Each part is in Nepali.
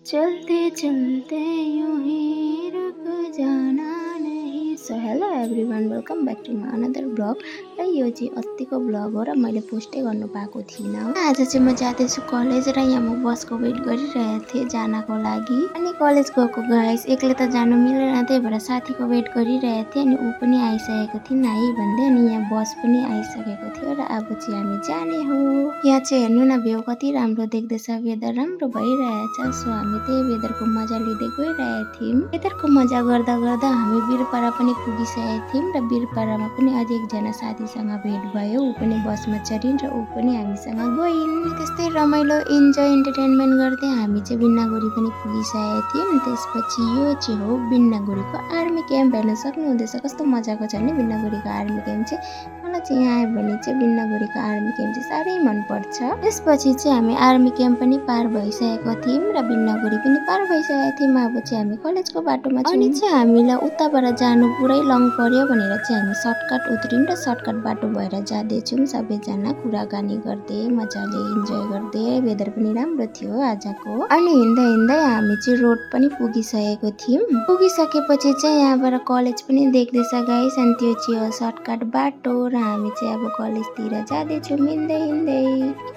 चलते चलते यूं ही रुक जाना नहीं। So hello everyone, welcome back to my another blog. र यो चाहिँ अस्तिको ब्लग हो र मैले पोस्टै गर्नु पाएको थिइनँ। आज चाहिँ म जाँदैछु कलेज र यहाँ म बसको वेट गरिरहेको थिएँ जानको लागि। अनि कलेज गएको गाइस, एक्लै त जानु मिलेन, त्यही भएर साथीको वेट गरिरहेको थिएँ। अनि ऊ पनि आइसकेको थिइन् है भन्दै, अनि यहाँ बस पनि आइसकेको थियो र अब चाहिँ हामी जाने हो। यहाँ चाहिँ हेर्नु न, भ्यू कति राम्रो देख्दैछ, वेदर राम्रो भइरहेछ। सो हामी त्यही वेदरको मजा लिँदै गइरहेका थियौँ। वेदरको मजा गर्दा गर्दा हामी बिरपाडा पनि पुगिसकेका थियौँ र बिरपाडामा पनि अझै एकजना साथीसँग भेट भयो। ऊ पनि बसमा चढिन् र ऊ पनि हामीसँग गइन्। त्यस्तै रमाइलो इन्जोय इन्टरटेनमेन्ट गर्दै हामी चाहिँ बिन्नागुडी पनि पुगिसकेका थियौँ। त्यसपछि यो चाहिँ हो बिन्नागुडीको आर्मी क्याम्प। हेर्न सक्नुहुँदैछ कस्तो मजाको छ नि बिन्नागुडीको आर्मी क्याम्प चाहिँ। मलाई चाहिँ यहाँ आयो भने चाहिँ बिन्नागुडीको आर्मी क्याम्प चाहिँ साह्रै मनपर्छ। त्यसपछि चाहिँ हामी आर्मी क्याम्प पनि पार भइसकेको थियौँ र बिन्नागुडी पनि पार भइसकेको थियौँ। अब चाहिँ हामी कलेजको बाटोमा छौँ। अनि चाहिँ हामीलाई उताबाट जानु पुरै लङ पर्यो भनेर चाहिँ हामी सर्टकट उत्रौँ र सर्टकट बाटो भएर जाँदैछौँ सबैजना कुराकानी गर्दै मजाले इन्जोय गर्दै। वेदर पनि राम्रो थियो आजको। अनि हिँड्दै हिँड्दै हामी चाहिँ रोड पनि पुगिसकेको थियौँ। पुगिसकेपछि चाहिँ यहाँबाट कलेज पनि देख्दैछ गाइस। अनि त्यो चाहिँ हो सर्टकट बाटो र हामी चाहिँ अब कलेजतिर जाँदैछौँ हिँड्दै हिँड्दै।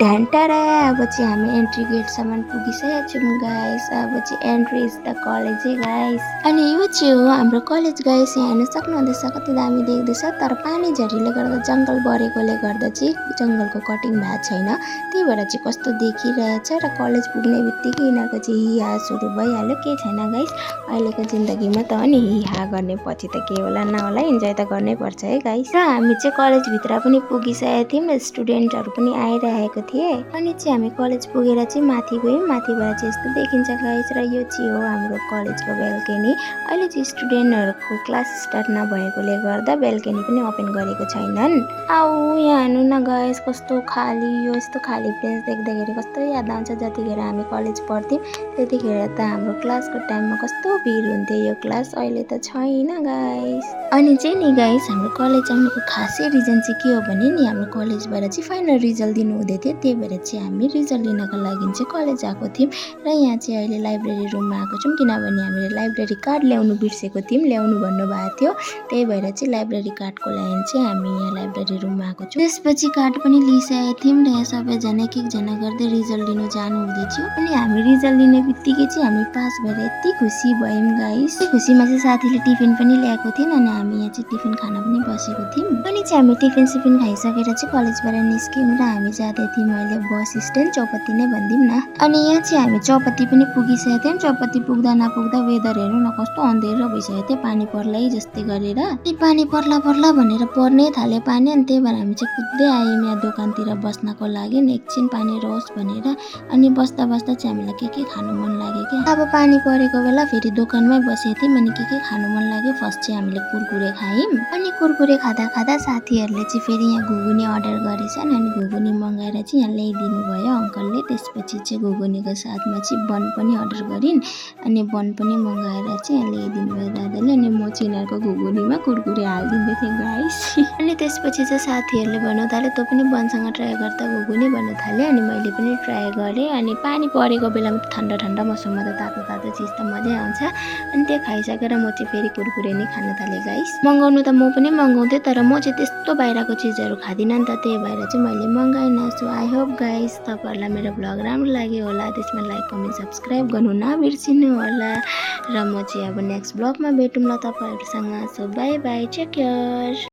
ढान्टारा अब चाहिँ हामी एन्ट्री गेटसम्म पुगिसकेका छौँ गाइस। अब चाहिँ एन्ट्री इज द कलेज है गाइस। अनि यो चाहिँ हो हाम्रो कलेज गाइस। यहाँ हेर्न सक्नुहुँदैछ कति दामी देख्दैछ। तर पानी झरीले गर्दा जङ्गल बढेकोले गर्दा चाहिँ जङ्गलको कटिङ भएको छैन, त्यही भएर चाहिँ कस्तो देखिरहेछ। र कलेज पुग्ने बित्तिकै यिनीहरूको चाहिँ हिहा सुरु भइहाल्यो। केही छैन गाइस, अहिलेको जिन्दगीमा त अनि हिहा गर्ने पछि त के होला नहोला, इन्जोय त गर्नै पर्छ है गाइस। र हामी चाहिँ कलेजभित्र पनि पुगिसकेका थियौँ र स्टुडेन्टहरू पनि आइरहेको थिए। अनि चाहिँ हामी कलेज पुगेर चाहिँ माथि गयौँ। माथिबाट चाहिँ यस्तो देखिन्छ गाइस। र यो चाहिँ हो हाम्रो कलेजको बेल्कनी। अहिले चाहिँ स्टुडेन्टहरूको क्लास स्टार्ट नभएकोले गर्दा बेल्कनी पनि ओपन गरेको छैनन्। आऊ यहाँ हेर्नु न गाइस कस्तो खाली, यो यस्तो खाली प्लेस देख्दाखेरि कस्तो याद आउँछ जतिखेर हामी कलेज पढ्थ्यौँ त्यतिखेर त हाम्रो क्लासको टाइममा कस्तो भिड हुन्थ्यो। यो क्लास अहिले त छैन गाइस। अनि चाहिँ नि गाइस, हाम्रो कलेज आउनुको खासै रिजन चाहिँ के हो भने नि, हाम्रो कलेजबाट चाहिँ फाइनल रिजल्ट दिनु हुँदै थियो। त्यही भएर चाहिँ हामी रिजल्ट लिनको लागि चाहिँ कलेज आएको थियौँ। र यहाँ चाहिँ अहिले लाइब्रेरी रुममा आएको छौँ, किनभने हामीले लाइब्रेरी कार्ड ल्याउनु बिर्सेको थियौँ, ल्याउनु भन्नुभएको थियो। त्यही भएर चाहिँ लाइब्रेरी कार्डको लागि चाहिँ हामी यहाँ लाइब्रेरी रुममा आएको छौँ। त्यसपछि कार्ड पनि लिइसकेको थियौँ र यहाँ सबैजना एक एकजना गर्दै रिजल्ट लिनु जानु हुँदै थियो। अनि हामी रिजल्ट लिने बित्तिकै चाहिँ हामी पास भएर यति खुसी भयौँ गाइस। त्यो खुसीमा चाहिँ साथीले टिफिन पनि ल्याएको थिइन्। अनि हामी यहाँ चाहिँ टिफिन खान पनि बसेको थियौँ। अनि चाहिँ हामी टिफिन सिफिन खाइसकेर चाहिँ कलेजबाट निस्क्यौँ र हामी जाँदै थियौँ अहिले बस स्ट्यान्ड, चौपत्ती नै भनिदिउँ न। अनि यहाँ चाहिँ हामी चौपत्ती पनि पुगिसकेको थियौँ। चौपत्ती पुग्दा नपुग्दा वेदर हेर्नु न कस्तो अँधेरो भइसकेको थियो, पानी पर्ला जस्तै गरेर। पानी पर्ला पर्ला भनेर पर्नै थाल्यो पानी। अनि त्यही भएर हामी चाहिँ कुद्दै आयौँ यहाँ दोकानतिर बस्नको लागि एकछिन पानी रहोस् भनेर। अनि बस्दा बस्दा चाहिँ हामीलाई के खानु मन लाग्यो क्या। अब पानी परेको बेला फेरि दोकानमै बसेको थियौँ। अनि के खानु मन लाग्यो, फर्स्ट चाहिँ हामीले कुरकुरे खायौँ। अनि कुरकुरे खाँदा खाँदा साथीहरूले चाहिँ फेरि यहाँ घुगुनी अर्डर गरेछन्। अनि घुगुनी मगाएर चाहिँ यहाँ ल्याइदिनु भयो अङ्कलले। त्यसपछि चाहिँ घुगुनीको साथमा चाहिँ बन पनि अर्डर गरिन्। अनि बन पनि मगाएर चाहिँ यहाँ ल्याइदिनु भयो दादाले। अनि म चाहिँ यिनीहरूको घुगुनीमा कुरकुरे हालिदिँदै थिएँ गाइस। अनि त्यसपछि चाहिँ साथीहरूले भन्नु थाल्यो तँ पनि बनसँग ट्राई गर्दा घुगुनी भन्नु थाल्यो। अनि मैले पनि ट्राई गरेँ। अनि पानी परेको बेलामा त ठन्डा ठन्डा मौसममा त तातो तातो चिज त मजै आउँछ। अनि त्यो खाइसकेर म चाहिँ फेरि कुरकुरे नै खान थालेँ गाइस। मगाउनु त म पनि मगाउँथेँ, तर म चाहिँ त्यस्तो बाहिरको चिजहरू खाँदिनँ नि त, त्यही भएर चाहिँ मैले मगाइनँ। सो आई होप गाइस तपाईँहरूलाई मेरो भ्लग राम्रो लाग्यो होला। त्यसमा लाइक कमेन्ट सब्सक्राइब गर्नु नबिर्सिनु होला। र म चाहिँ अब नेक्स्ट भ्लगमा भेटौँला तपाईँहरूसँग। So bye bye, take care.